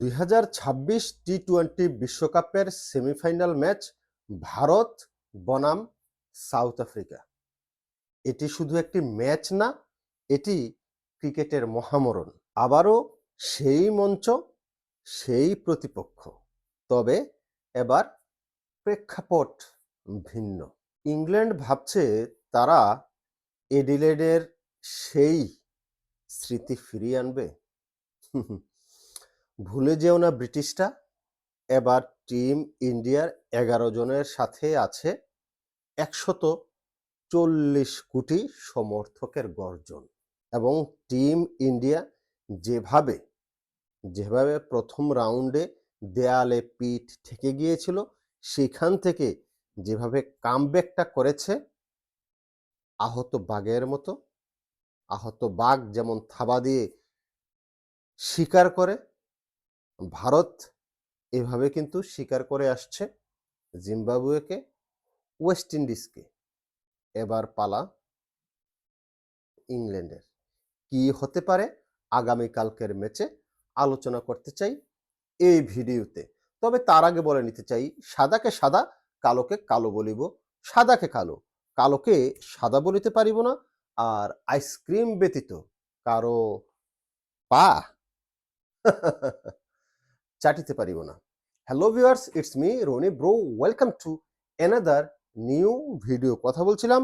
2026 T twenty বিশ্বকাপের semifinal match Bharat বনাম south Africa. এটি শুধু একটি ম্যাচ না, এটি ক্রিকেটের মহামরণ। আবারও সেই মঞ্চ, সেই প্রতিপক্ষ। তবে এবার প্রেক্ষাপট ভিন্ন। ইংল্যান্ড ভাবছে তারা এডিলেডের সেই স্মৃতি ফিরিয়ে আনবে। ভুলে যেও না ব্রিটিশরা, এবার টিম ইন্ডিয়ার 11 জনের সাথে আছে 140 কোটি সমর্থকের গর্জন। এবং টিম ইন্ডিয়া যেভাবে প্রথম রাউন্ডে দেয়ালে পিঠ ঠেকে গিয়েছিল, সেখান থেকে যেভাবে কামব্যাকটা করেছে, আহত বাঘের মতো। আহত বাঘ যেমন থাবা দিয়ে শিকার করে, ভারত এভাবে কিন্তু শিকার করে আসছে জিম্বাবুয়েকে, ওয়েস্ট ইন্ডিজকে। এবার পালা ইংল্যান্ডের। কি হতে পারে আগামীকালকের ম্যাচে আলোচনা করতে চাই এই ভিডিওতে। তবে তার আগে বলে নিতে চাই, সাদাকে সাদা, কালোকে কালো বলিব। সাদাকে কালো, কালোকে সাদা বলিতে পারিব না। আর আইসক্রিম ব্যতীত কারো পা চাটিতে পারিব না। Hello viewers, it's me Roni bro, welcome to another new video. কথা বলছিলাম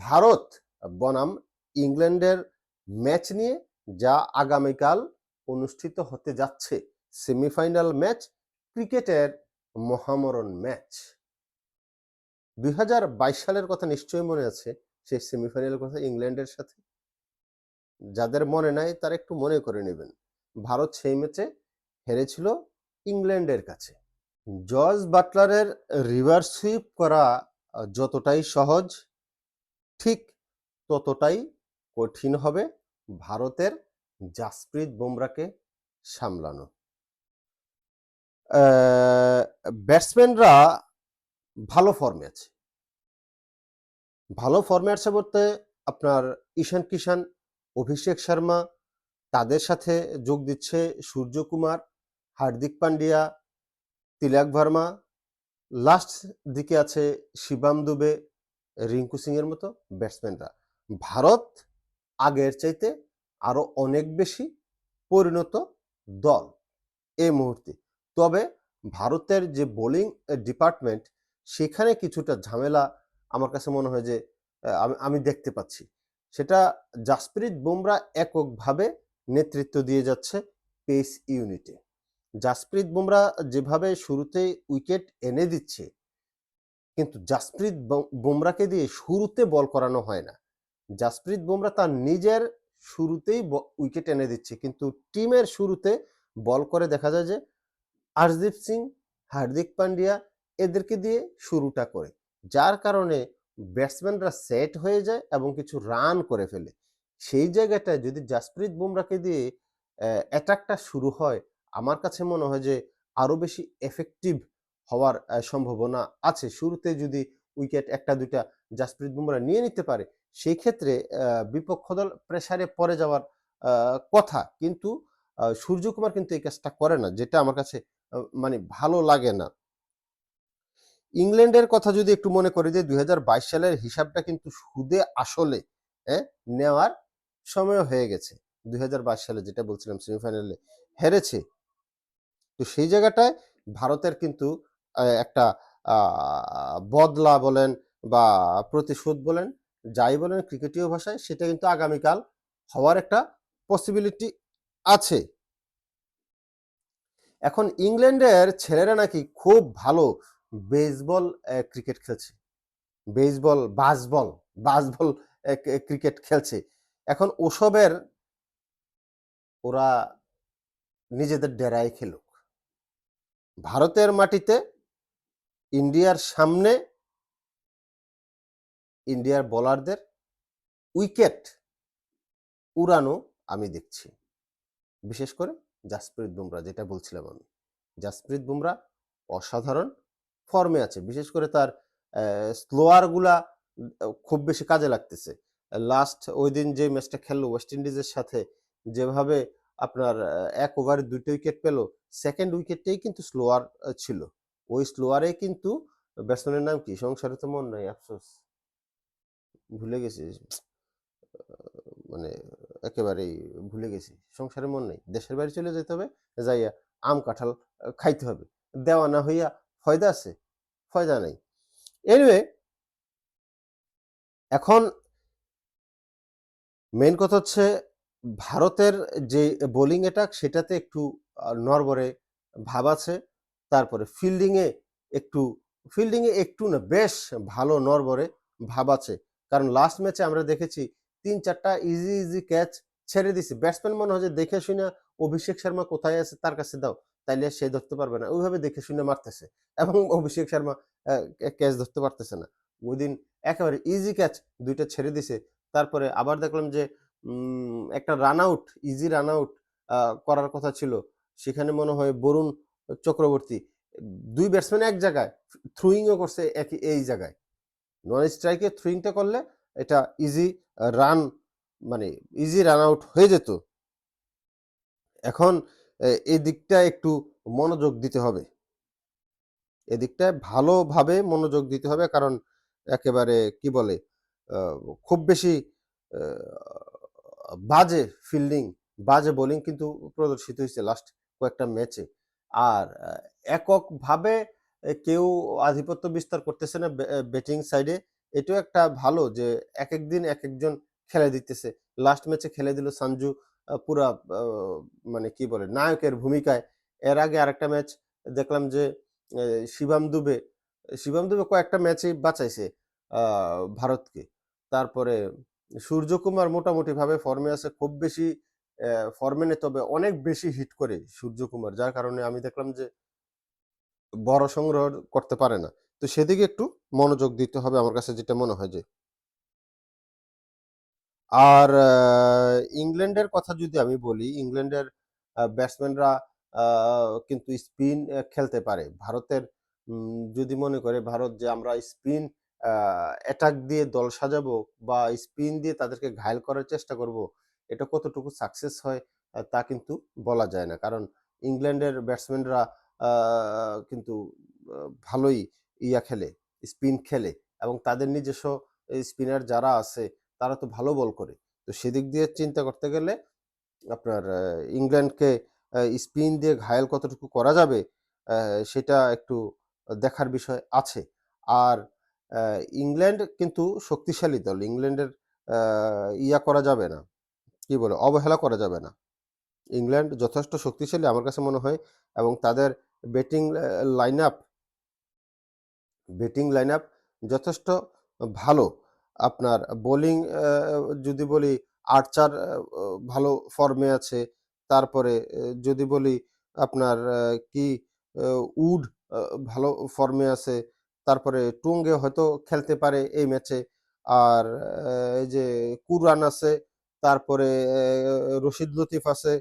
ভারত বনাম ইংল্যান্ডের ম্যাচ নিয়ে, যা আগামীকাল অনুষ্ঠিত হতে যাচ্ছে। সেমিফাইনাল ম্যাচ, ক্রিকেটের মহামরণ ম্যাচ। 2022 সালের কথা নিশ্চয়ই মনে আছে, সেই সেমিফাইনালের কথা ইংল্যান্ডের সাথে। যাদের মনে নাই তারা একটু মনে করে নেবেন। ভারত সেই ম্যাচে হেরেছিল ইংল্যান্ডের কাছে। জর্জ বাটলারের রিভার্স সুইপ করা যতটাই সহজ, ঠিক ততটাই কঠিন হবে ভারতের জাসপ্রীত বুমরাকে সামলানো। ব্যাটসম্যানরা ভালো ফর্মে আছে। ভালো ফর্মে আছে বলতে আপনার ঈশান কিষান, অভিষেক শর্মা, তাদের সাথে যোগ দিচ্ছে সূর্যকুমার, হার্দিক পান্ডিয়া, তিলক ভার্মা, লাস্ট দিকে আছে শিবম দুবে, রিঙ্কু সিং এর মতো ব্যাটসম্যানরা। ভারত আগের চাইতে আরো অনেক বেশি পরিণত দল এই মুহূর্তে। তবে ভারতের যে বোলিং ডিপার্টমেন্ট, সেখানে কিছুটা ঝামেলা আমার কাছে মনে হয় যে আমি দেখতে পাচ্ছি। সেটা জাসপ্রীত বুমরা এককভাবে নেতৃত্ব দিয়ে যাচ্ছে পেস ইউনিটে। জাসপ্রীত বুমরা যেভাবে শুরুতেই উইকেট এনে দিচ্ছে, কিন্তু জাসপ্রীত বুমরাকে দিয়ে শুরুতে বল করানো হয় না। জাসপ্রীত বুমরা তার নিজের শুরুতেই উইকেট এনে দিচ্ছে, কিন্তু টিমের শুরুতে বল করে দেখা যায় যে আরদীপ সিং, হার্দিক পান্ডিয়া এদেরকে দিয়ে শুরুটা করে, যার কারণে ব্যাটসম্যানরা সেট হয়ে যায় এবং কিছু রান করে ফেলে। সেই জায়গাটায় যদি জাসপ্রীত বুমরাকে দিয়ে অ্যাটাকটা শুরু হয়, আমার কাছে মনে হয় যে আরো বেশি এফেক্টিভ হওয়ার সম্ভাবনা আছে। শুরুতে যদি উইকেট একটা দুইটা জাসপ্রীত বুমরা নিয়ে নিতে পারে, সেই ক্ষেত্রে বিপক্ষ দল প্রেসারে পড়ে যাওয়ার কথা। কিন্তু সূর্যকুমার কিন্তু এই কাজটা করে না, যেটা আমার কাছে মানে ভালো লাগে না। ইংল্যান্ডের কথা যদি একটু মনে করি যে 2022 সালের হিসাবটা কিন্তু সুদে আসলে নেওয়ার সময় হয়ে গেছে। 2022 সালে যেটা বলছিলাম সেমিফাইনালে হেরেছে। তো সেই জায়গাটায় ভারতের কিন্তু একটা বদলা বলেন বা প্রতিশোধ বলেন, যাই বলেন ক্রিকেটীয় ভাষায়, সেটা কিন্তু আগামীকাল হওয়ার একটা পসিবিলিটি আছে। এখন ইংল্যান্ডের ছেলেরা নাকি খুব ভালো বেসবল ক্রিকেট খেলছে। বাসবল ক্রিকেট খেলছে। এখন ওসবের ওরা নিজেদের ডেরায় খেলুক। ভারতের মাটিতে ইন্ডিয়ার সামনে ইন্ডিয়ার বোলারদের উইকেট উড়ানো আমি দেখছি। বিশেষ করে জাসপ্রীত বুমরা, যেটা বলছিলাম আমি। জাসপ্রীত বুমরা অসাধারণ ফর্মে আছে। বিশেষ করে তার স্লোয়ারগুলা খুব বেশি কাজে লাগতেছে। লাস্ট ওই দিন যে ম্যাচটা খেললো ওয়েস্ট ইন্ডিজের সাথে, যেভাবে আপনার ১ ওভারে ২ টা উইকেট পেল। সেকেন্ড উইকেটটাই কিন্তু স্লোয়ার ছিল। ওই স্লোয়ারেই কিন্তু ব্যাটসম্যানের নাম কি? সংসারে তো মন নাই, আফসোস। ভুলে গেছি। মানে একেবারেই ভুলে গেছি। সংসারে মন নাই। দেশের বাড়ি চলে যাইতে হবে, যাইয়া আম কাঁঠাল খাইতে হবে। দেওয়ানা হইয়া ফয়দা আছে? ফয়দা নাই। এনিওয়ে, এখন মেইন কথা হচ্ছে ভারতের যে বোলিং অ্যাটাক সেটাতে একটু নড়বড়ে ভাব আছে। তারপরে একটু একটু না, বেশ ভালো নড়বড়ে ভাব আছে। কারণ লাস্ট ম্যাচে আমরা দেখেছি ৩-৪ টা ইজি ক্যাচ ছেড়ে দিছে। ব্যাটসম্যান মনে হয় যে দেখে শুইনা অভিষেক শর্মা কোথায় আছে তার কাছে দাও, তাইলে সে ধরতে পারবে না। ওইভাবে দেখে শুনে মারতেছে এবং অভিষেক শর্মা ক্যাচ ধরতে পারতেছে না। ওইদিন একেবারে ইজি ক্যাচ ২ টা ছেড়ে দিছে। তারপরে আবার দেখলাম যে একটা run out, easy run out করার কথা ছিল। সেখানে মনে হয় বরুণ চক্রবর্তী ২ ব্যাটসম্যান এক জায়গায়, থ্রোইংও করছে এই জায়গায়। নন স্ট্রাইকে থ্রোইংটা করলে এটা ইজি রান, মানে ইজি রান আউট হয়ে যেত। এখন এই দিকটা একটু মনোযোগ দিতে হবে। এদিকটায় ভালোভাবে মনোযোগ দিতে হবে, কারণ একেবারে কি বলে আ খুব বেশি আ বাজে ফিল্ডিং, বাজে বোলিং কিন্তু প্রদর্শিত হইছে লাস্ট কয়েকটা ম্যাচে। আর এককভাবে কেউ আধিপত্য বিস্তার করতেছে না ব্যাটিং সাইডে। এটাও একটা ভালো যে একেক দিন একেকজন খেলে দিতেছে। লাস্ট ম্যাচে খেলে দিল সঞ্জু পুরা আ মানে কি বলে নায়কের ভূমিকায়। এর আগে আরেকটা ম্যাচ দেখলাম যে এ শিবাম দুবে, কয়েকটা ম্যাচেই বাঁচাইছে আ ভারতকে। তারপরে সূর্যকুমার মোটামুটিভাবে ফর্মে আছে। খুব বেশি ফর্মে নেই, তবে অনেক বেশি হিট করে সূর্যকুমার। যার কারণে আমি দেখলাম যে বড় সংগ্রহ করতে পারে না। তো সেদিকে একটু মনোযোগ দিতে হবে আমার কাছে যেটা মনে হয় যে। আর ইংল্যান্ডের কথা যদি আমি বলি, ইংল্যান্ডের ব্যাটসম্যানরা আ কিন্তু স্পিন খেলতে পারে। ভারতের যদি মনে করে ভারত যে আমরা স্পিন আ অ্যাটাক দিয়ে দল সাজাবো বা স্পিন দিয়ে তাদেরকে ঘায়েল করার চেষ্টা করব, এটা কতটুকু সাকসেস হয় তা কিন্তু বলা যায় না। কারণ ইংল্যান্ডের ব্যাটসম্যানরা আ কিন্তু আ ভালোই খেলে, স্পিন খেলে এবং তাদের নিজস্ব স্পিনার যারা আছে তারা তো ভালো বল করে। তো সেদিক দিয়ে চিন্তা করতে গেলে আপনার ইংল্যান্ডকে স্পিন দিয়ে ঘায়েল কতটুকু করা যাবে অ্যা সেটা একটু দেখার বিষয় আছে। আর অ্যা ইংল্যান্ড কিন্তু শক্তিশালী দল। ইংল্যান্ডের অ্যা করা যাবে না। কি বলে? অবহেলা করা যাবে না। ইংল্যান্ড যথেষ্ট শক্তিশালী আমার কাছে মনে হয়, এবং তাদের ব্যাটিং লাইনআপ ব্যাটিং লাইনআপ যথেষ্ট ভালো। আপনার বোলিং যদি বলি আর্চার ভালো ফর্মে আছে। তারপরে যদি বলি আপনার কি আ উড আ ভালো ফর্মে আছে। তারপরে টুঙ্গে হয়তো খেলতে পারে এই ম্যাচে। আর এই যে কুরআন আছে, তারপরে রশিদ লতিফ আছে,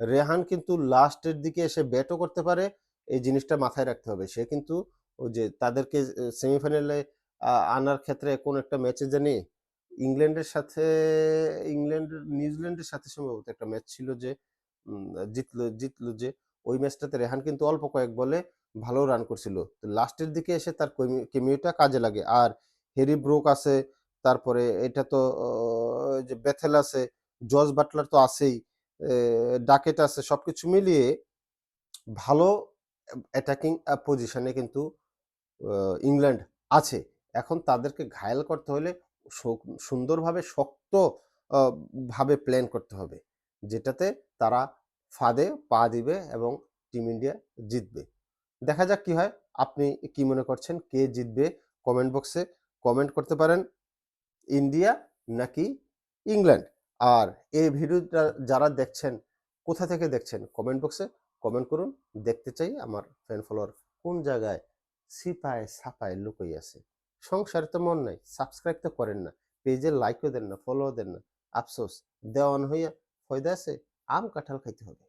রেহান, কিন্তু লাস্টের দিকে এসে ব্যাটও করতে পারে। এই জিনিসটা মাথায় রাখতে হবে। সে কিন্তু ওই যে তাদেরকে সেমিফাইনালে আনার ক্ষেত্রে কোন একটা ম্যাচে জানি ইংল্যান্ডের সাথে নিউজিল্যান্ডের সাথে সম্ভবত একটা ম্যাচ ছিল যে উম জিতলো যে ওই ম্যাচটাতে রেহান কিন্তু অল্প কয়েক বলে ভালো রান করছিল। তো লাস্টের দিকে এসে তার কেমিওটা কাজে লাগে। আর হ্যারি ব্রুক আছে, তারপরে এটা তো যে বেথেল আছে, জস বাটলার তো আছেই, ডাকেট আছে। সবকিছু মিলিয়ে ভালো অ্যাটাকিং পজিশনে কিন্তু আ ইংল্যান্ড আছে। এখন তাদেরকে ঘায়েল করতে হলে সুন্দরভাবে শক্ত আ ভাবে প্ল্যান করতে হবে। যেটাতে তারা ফাঁদে পা দিবে এবং টিম ইন্ডিয়া জিতবে। দেখা যাক কি হয়। আপনি কি মনে করছেন? কে জিতবে? কমেন্ট বক্সে কমেন্ট করতে পারেন। ইন্ডিয়া নাকি ইংল্যান্ড? আর এই ভিডিওটা যারা দেখছেন, কোথা থেকে দেখছেন? কমেন্ট বক্সে কমেন্ট করুন। দেখতে চাই আমার ফ্যান ফলোয়ার কোন জায়গায় ছিপায় ছাপায় লুকোই আছে। সংসারে তো মন নাই, সাবস্ক্রাইব তো করেন না। পেজে লাইকও দেন না, ফলোও দেন না। আফসোস, দেওয়ান হইয়া ফয়দা আছে? আম কাঁঠাল খাইতে হবে।